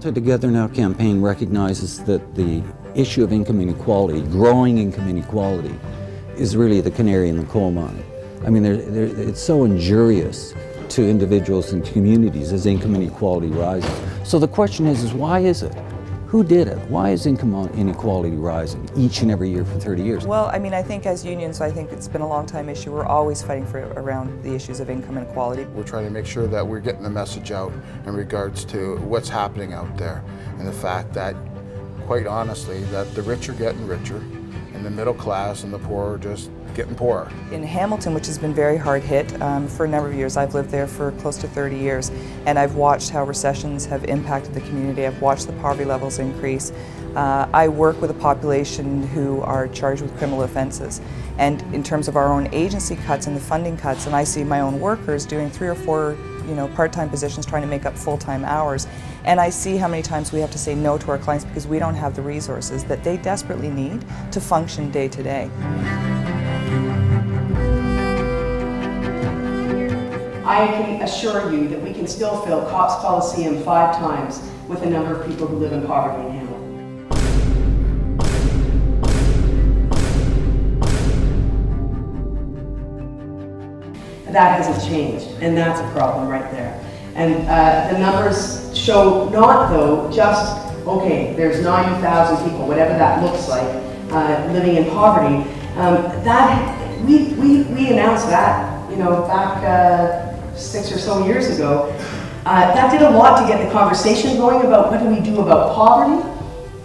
Healthier Together Now campaign recognizes that the issue of income inequality, growing income inequality, is really the canary in the coal mine. I mean, it's so injurious to individuals and communities as income inequality rises. So the question is why is it? Who did it? Why is income inequality rising each and every year for 30 years? Well, I mean, I think as unions, I think it's been a long time issue. We're always fighting around the issues of income inequality. We're trying to make sure that we're getting the message out in regards to what's happening out there, and the fact that, quite honestly, that the rich are getting richer and the middle class and the poor are just getting poorer. In Hamilton, which has been very hard hit for a number of years, I've lived there for close to 30 years, and I've watched how recessions have impacted the community. I've watched the poverty levels increase. I work with a population who are charged with criminal offenses, and in terms of our own agency cuts and the funding cuts, and I see my own workers doing 3 or 4 part-time positions trying to make up full-time hours, and I see how many times we have to say no to our clients because we don't have the resources that they desperately need to function day to day. I can assure you that we can still fill Cops Coliseum 5 times with the number of people who live in poverty in Hamilton. That hasn't changed, and that's a problem right there. And the numbers show not, though, just, okay, there's 90,000 people, whatever that looks like, living in poverty. We announced that, back 6 or so years ago. That did a lot to get the conversation going about what do we do about poverty,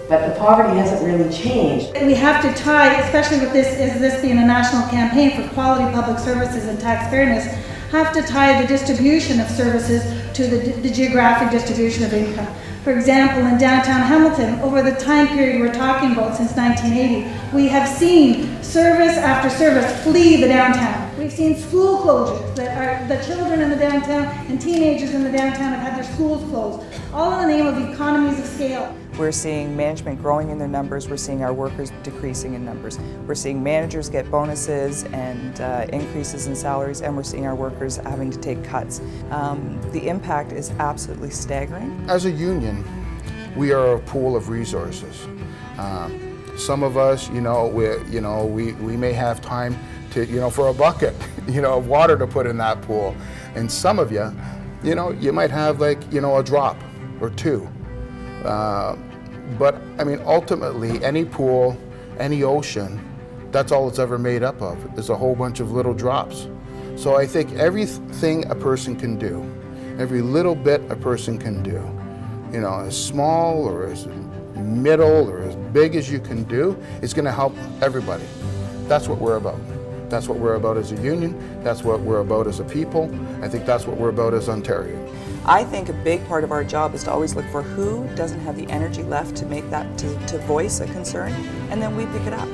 but the poverty hasn't really changed. We have to tie, especially with this being a national campaign for quality public services and tax fairness, have to tie the distribution of services to the geographic distribution of income. For example, in downtown Hamilton, over the time period we're talking about since 1980, we have seen service after service flee the downtown. We've seen school closures that are the children in the downtown and teenagers in the downtown have had their schools closed, all in the name of economies of scale. We're seeing management growing in their numbers, we're seeing our workers decreasing in numbers. We're seeing managers get bonuses and increases in salaries, and we're seeing our workers having to take cuts. The impact is absolutely staggering. As a union, we are a pool of resources. Some of us, we may have time to, for a bucket, of water to put in that pool. And some of you, you might have a drop or 2. But I mean, ultimately, any pool, any ocean, that's all it's ever made up of, is a whole bunch of little drops. So I think everything a person can do, every little bit a person can do, as small or as middle or as big as you can do, is going to help everybody. That's what we're about. That's what we're about as a union. That's what we're about as a people. I think that's what we're about as Ontario. I think a big part of our job is to always look for who doesn't have the energy left to make that, to voice a concern, and then we pick it up.